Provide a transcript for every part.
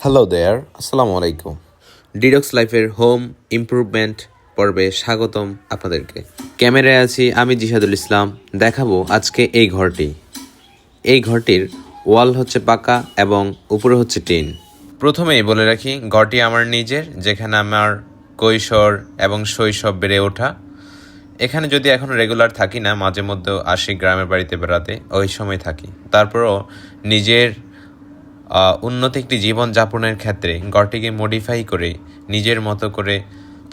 Hello দেয়ার, আসসালামু আলাইকুম। ডিডক্স লাইফের হোম ইমপ্রুভমেন্ট পর্বে স্বাগতম আপনাদেরকে। ক্যামেরায় আছি আমি জিহাদুল ইসলাম। দেখাবো আজকে এই ঘরটি। এই ঘরটির ওয়াল হচ্ছে পাকা এবং উপরে হচ্ছে টিন। প্রথমেই বলে রাখি, ঘরটি আমার নিজের, যেখানে আমার কৈশোর এবং শৈশব বেড়ে ওঠা। এখানে যদি এখন রেগুলার থাকি না, মাঝে মধ্যেও আসি গ্রামের বাড়িতে বেড়াতে, ওই সময় থাকি। তারপরও নিজের উন্নত একটি জীবন যাপনের ক্ষেত্রে ঘরটিকে মডিফাই করে নিজের মতো করে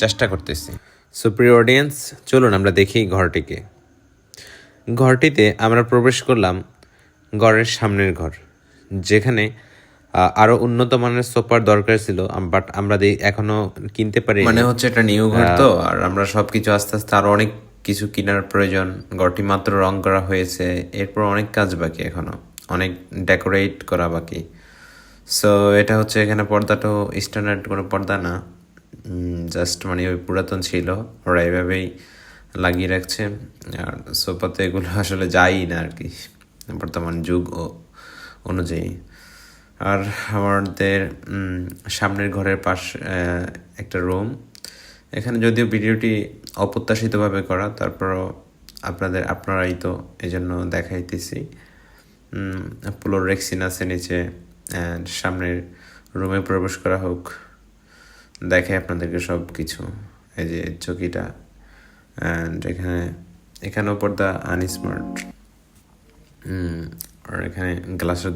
চেষ্টা করতেছি। সো প্রিয় অডিয়েন্স, চলুন আমরা দেখি ঘরটিকে। ঘরটিতে আমরা প্রবেশ করলাম ঘরের সামনের ঘর, যেখানে আরো উন্নত মানের সোফার দরকার ছিল, বাট আমরা এখনো কিনতে পারি। মানে হচ্ছে এটা নিউ ঘর তো, আর আমরা সবকিছু আস্তে আস্তে আরো অনেক কিছু কেনার প্রয়োজন। ঘরটি মাত্র রং করা হয়েছে, এরপর অনেক কাজ বাকি, এখনো অনেক ডেকোরেট করা বাকি। সো এটা হচ্ছে, এখানে পর্দাটাও স্ট্যান্ডার্ড কোনো পর্দা না, জাস্ট মানে ওই পুরাতন ছিল, ওরা এভাবেই লাগিয়ে রাখছে। আর সোফাতে এগুলো আসলে যায়ই না আর কি, বর্তমান যুগ অনুযায়ী। আর আমাদের সামনের ঘরের পাশ একটা রুম। এখানে যদিও ভিডিওটি অপ্রত্যাশিতভাবে করা, তারপরও আপনারাই তো এই জন্য দেখাইতেছি। ফ্লোর রেক্সিন আছে নিচে, অ্যান্ড সামনের রুমে প্রবেশ করা হোক, দেখে আপনাদেরকে সব কিছু। এই যে চকিটা, অ্যান্ড এখানেও পর্দা আনস্মার্ট। আর এখানে গ্লাসের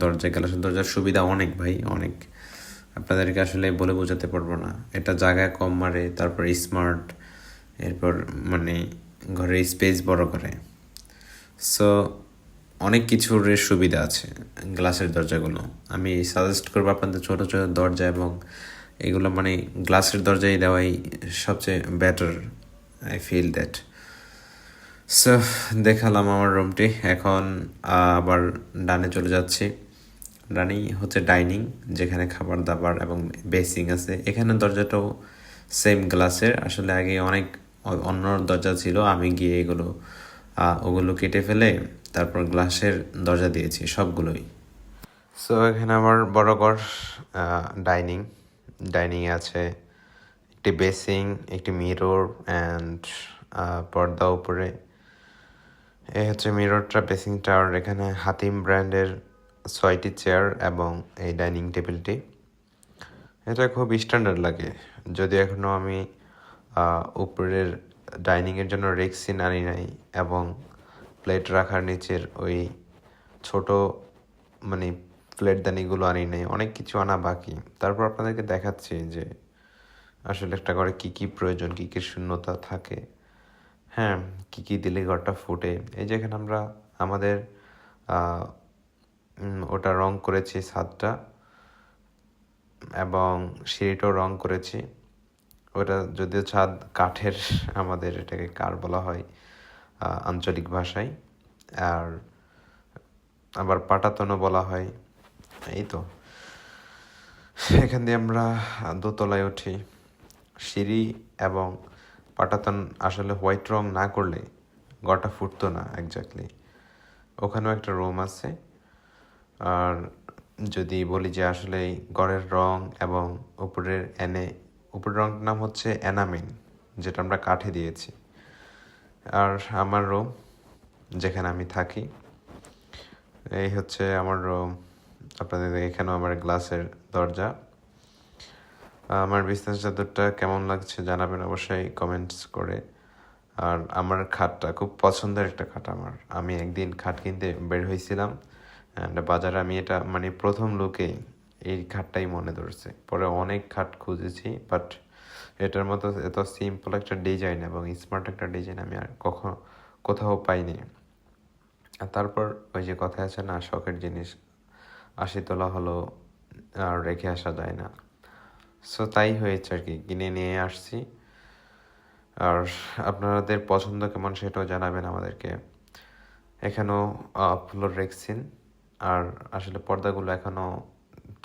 দরজার সুবিধা অনেক ভাই, অনেক। আপনাদেরকে আসলে বলে বোঝাতে পারবো না। এটা জায়গা কম মারে, তারপর স্মার্ট, এরপর মানে ঘরের স্পেস বড় করে। সো অনেক কিছুর সুবিধা আছে গ্লাসের দরজাগুলো। আমি সাজেস্ট করবো আপনাদের ছোটো ছোটো দরজা, এবং এগুলো মানে গ্লাসের দরজায় দেওয়াই সবচেয়ে better, I feel that. So দেখালাম আমার রুমটি। এখন আবার ডানে চলে যাচ্ছি। ডানেই হচ্ছে ডাইনিং, যেখানে খাবার দাবার এবং বেসিং আছে। এখানে দরজাটাও সেম গ্লাসের। আসলে আগে অনেক অন্য দরজা ছিল, আমি গিয়ে ওগুলো কেটে ফেলে তারপর গ্লাসের দরজা দিয়েছি সবগুলোই। সো এখানে আমার বড় ঘর, ডাইনিংয়ে আছে একটি বেসিং, একটি মিরর, অ্যান্ড পর্দা উপরে। এই হচ্ছে মিররটা, বেসিংটা। আর এখানে হাতিম ব্র্যান্ডের 6টি চেয়ার এবং এই ডাইনিং টেবিলটি। এটা খুব স্ট্যান্ডার্ড লাগে, যদি এখনও আমি উপরের ডাইনিংয়ের জন্য রেক্সিন আনি নাই, এবং প্লেট রাখার নিচের ওই ছোট মানে প্লেটদানিগুলো আনি নাই, অনেক কিছু আনা বাকি। তারপর আপনাদেরকে দেখাচ্ছি যে আসলে একটা ঘরে কী কী প্রয়োজন, কী কী শূন্যতা থাকে, হ্যাঁ, কী কী দিলে ঘরটা ফুটে। এই যেখানে আমরা আমাদের ওটা রং করেছি ছাদটা, এবং সিঁড়িটাও রং করেছি। ওটা যদিও ছাদ কাঠের, আমাদের এটাকে কার বলা হয় আঞ্চলিক ভাষায়, আর আবার পাটাতনও বলা হয়। এই তো, এখান দিয়ে আমরা দোতলায় উঠি। সিঁড়ি এবং পাটাতন আসলে হোয়াইট রং না করলে ঘরটা ফুটতো না একজাক্টলি। ওখানেও একটা রুম আছে। আর যদি বলি যে আসলে ঘরের রং এবং উপরের উপরের রংটার নাম হচ্ছে এনামিন, যেটা আমরা কাঠে দিয়েছি। আর আমার রুম, যেখানে আমি থাকি, এই হচ্ছে আমার রুম। আপনাদের এখানেও আমার গ্লাসের দরজা। আমার বিছানার চাদরটা কেমন লাগছে জানাবেন অবশ্যই কমেন্টস করে। আর আমার খাটটা খুব পছন্দের একটা খাট আমার। আমি একদিন খাট কিনতে বের হয়েছিলাম, অ্যান্ড বাজারে আমি এটা মানে প্রথম লুকে এই খাটটাই মনে ধরছে। পরে অনেক খাট খুঁজেছি, বাট এটার মতো এত সিম্পল একটা ডিজাইন এবং স্মার্ট একটা ডিজাইন আমি আর কোথাও পাইনি। আর তারপর ওই যে কথা আছে না, শখের জিনিস 80 তোলা হলো আর রেখে আসা যায় না। সো তাই হয়েছে আর কি, কিনে নিয়ে আসছি। আর আপনাদের পছন্দ কেমন সেটাও জানাবেন আমাদেরকে। এখানেও ফ্লোর রেক্সিন, আর আসলে পর্দাগুলো এখনও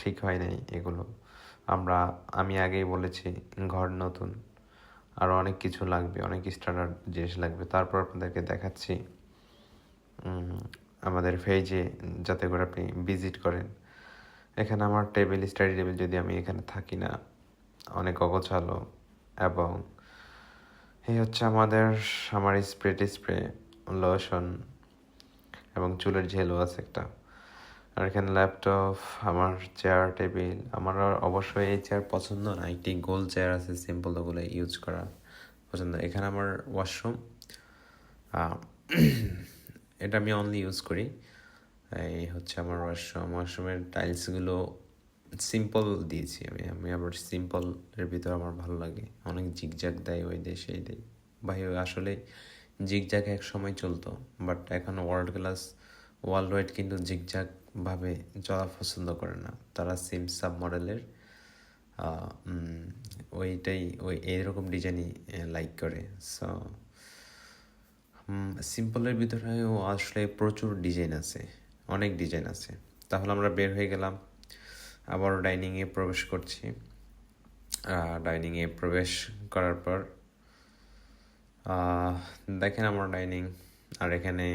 ঠিক হয় নাই। এগুলো আমি আগেই বলেছি, ঘর নতুন, আরও অনেক কিছু লাগবে, অনেক স্ট্যান্ডার্ড জিনিস লাগবে। তারপর আপনাদেরকে দেখাচ্ছি আমাদের পেজে, যাতে করে আপনি ভিজিট করেন। এখানে আমার টেবিল, স্টাডি টেবিল, যদি আমি এখানে থাকি না, অনেক অগোছালো। এবং এই হচ্ছে আমার স্প্রে লোশন এবং চুলের জেলও আছে একটা। আর এখানে ল্যাপটপ, আমার চেয়ার টেবিল। আমার অবশ্যই এই চেয়ার পছন্দ না, একটি গোল চেয়ার আছে সিম্পল, ওগুলো ইউজ করা পছন্দ। এখানে আমার ওয়াশরুম, এটা আমি অনলি ইউজ করি। এই হচ্ছে আমার ওয়াশরুমের টাইলসগুলো সিম্পল দিয়েছি আমি আবার সিম্পলের ভিতরে আমার ভালো লাগে। অনেক জিগজ্যাগ দেয়, ওই দেয় সেই দেয় ভাই, আসলে জিগজ্যাগ এক সময় চলতো, বাট এখন ওয়ার্ল্ড ওয়াইড কিন্তু জিগজ্যাগ ভাবে চলা পছন্দ করে না তারা। সাব মডেলের ওই এইরকম ডিজাইনই লাইক করে। সো সিম্পলের ভিতরেও আসলে প্রচুর ডিজাইন আছে, অনেক ডিজাইন আছে। তাহলে আমরা বের হয়ে গেলাম, আবার ডাইনিংয়ে প্রবেশ করছি। ডাইনিংয়ে প্রবেশ করার পর দেখেন আমার ডাইনিং। আর এখানে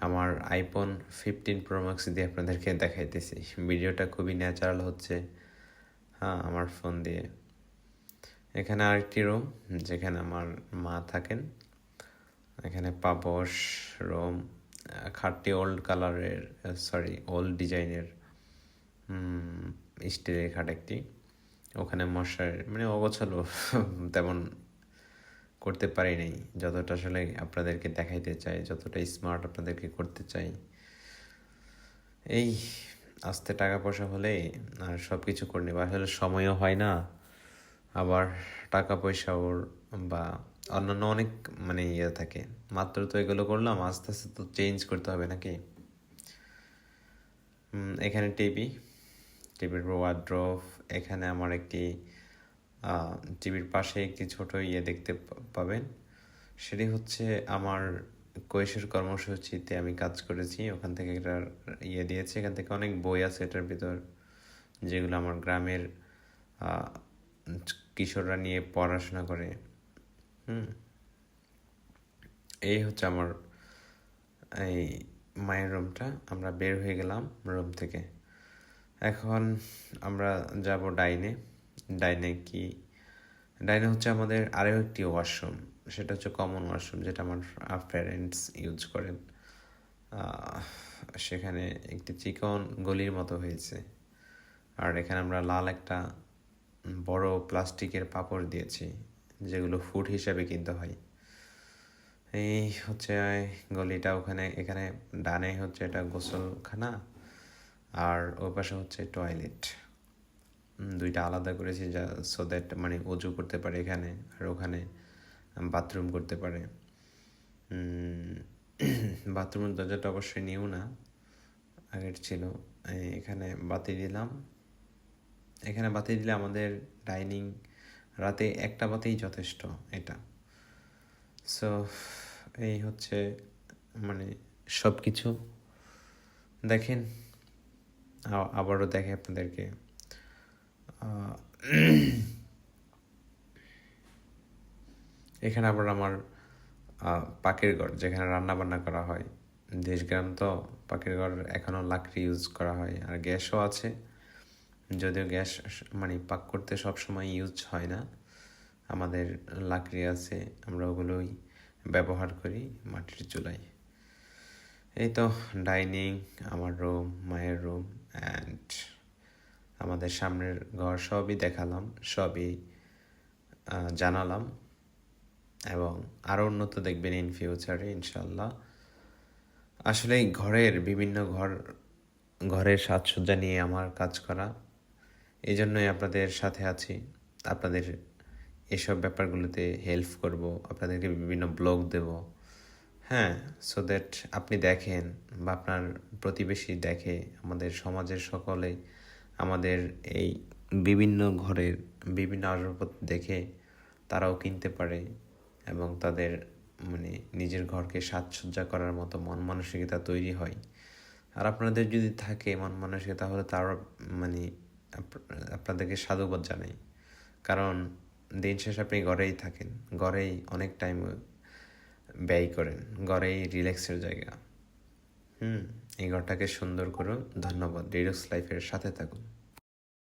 আমার আইফোন 15 প্রো ম্যাক্স দিয়ে আপনাদেরকে দেখাইতেছি। ভিডিওটা খুবই ন্যাচারাল হচ্ছে, হ্যাঁ, আমার ফোন দিয়ে। এখানে আরেকটি রুম যেখানে আমার মা থাকেন। এখানে পাপোশ রুম, খাটটি ওল্ড ডিজাইনের স্টিলের খাট একটি। ওখানে মশার অগোছালো তেমন করতে পারি নাই, যতটা আসলে আপনাদেরকে দেখাইতে চাই, যতটা স্মার্ট আপনাদেরকে করতে চাই। এই আস্তে টাকা পয়সা হলে আর সব কিছু করে নেব, আসলে সময়ও হয় না, আবার টাকা পয়সা ওর বা অন্যান্য অনেক ইয়ে থাকে। মাত্র তো এগুলো করলাম, আস্তে আস্তে তো চেঞ্জ করতে হবে নাকি। এখানে টিভির ওয়ার্ড্রোব। এখানে আমার একটি টিভির পাশে একটি ছোট ইয়ে দেখতে পাবেন, সেটি হচ্ছে আমার কৈশোর কর্মসূচিতে আমি কাজ করেছি, ওখান থেকে একটা ইয়ে দিয়েছে। এখান থেকে অনেক বই আছে এটার ভিতর, যেগুলো আমার গ্রামের কিশোররা নিয়ে পড়াশোনা করে। এই হচ্ছে আমার এই মায়ের রুমটা। আমরা বের হয়ে গেলাম রুম থেকে। এখন আমরা যাব ডাইনে হচ্ছে আমাদের আরও একটি ওয়াশরুম, সেটা হচ্ছে কমন ওয়াশরুম, যেটা আমার প্যারেন্টস ইউজ করেন। সেখানে একটি চিকন গলির মতো হয়েছে। আর এখানে আমরা লাল একটা বড় প্লাস্টিকের পাপড় দিয়েছি, যেগুলো ফুড হিসাবে কিনতে হয়। এই হচ্ছে গলিটা। এখানে ডানে হচ্ছে এটা গোসলখানা, আর ওই পাশে হচ্ছে টয়লেট। দুইটা আলাদা করেছি যা সো দ্যাট অজু করতে পারে এখানে, আর ওখানে বাথরুম করতে পারে। বাথরুমের দরজাটা অবশ্যই নিউ না, আগের ছিল। এখানে বাতি দিলে আমাদের ডাইনিং রাতে একটা বাতিই যথেষ্ট এটা। সো এই হচ্ছে সব কিছু দেখেন। আবারও দেখে আপনাদেরকে। এখানে আবার আমার পাকের ঘর, যেখানে রান্না বান্না করা হয়। দেশগ্রাম তো, পাকের ঘর এখনও লাকড়ি ইউজ করা হয়, আর গ্যাসও আছে, যদিও গ্যাস পাক করতে সব সময় ইউজ হয় না। আমাদের লাকড়ি আছে, আমরা ওগুলোই ব্যবহার করি মাটির চুলায়। এই তো ডাইনিং, আমার রুম, মায়ের রুম, অ্যান্ড আমাদের সামনের ঘর সবই দেখালাম, সবই জানালাম, এবং আরও উন্নত দেখবেন ইন ফিউচারে ইনশাল্লাহ। আসলে ঘরের সাজসজ্জা নিয়ে আমার কাজ করা, এই জন্যই আপনাদের সাথে আছি। আপনাদের এসব ব্যাপারগুলোতে হেল্প করব, আপনাদেরকে বিভিন্ন ব্লগ দেব, হ্যাঁ, সো দ্যাট আপনি দেখেন বা আপনার প্রতিবেশী দেখে, আমাদের সমাজের সকলে আমাদের এই বিভিন্ন ঘরের বিভিন্ন আসবাবপত্র দেখে তারাও কিনতে পারে, এবং তাদের নিজের ঘরকে সাজসজ্জা করার মতো মন মানসিকতা তৈরি হয়। আর আপনাদের যদি থাকে মন মানসিকতা, তাহলে তার আপনাদেরকে সাধুবাদ জানাই, কারণ দিন শেষে আপনি ঘরেই থাকেন, ঘরেই অনেক টাইম ব্যয় করেন, ঘরেই রিল্যাক্সের জায়গা। এই ঘরটাকে সুন্দর করুন। ধন্যবাদ। ডিডক্স লাইফের সাথে থাকুন।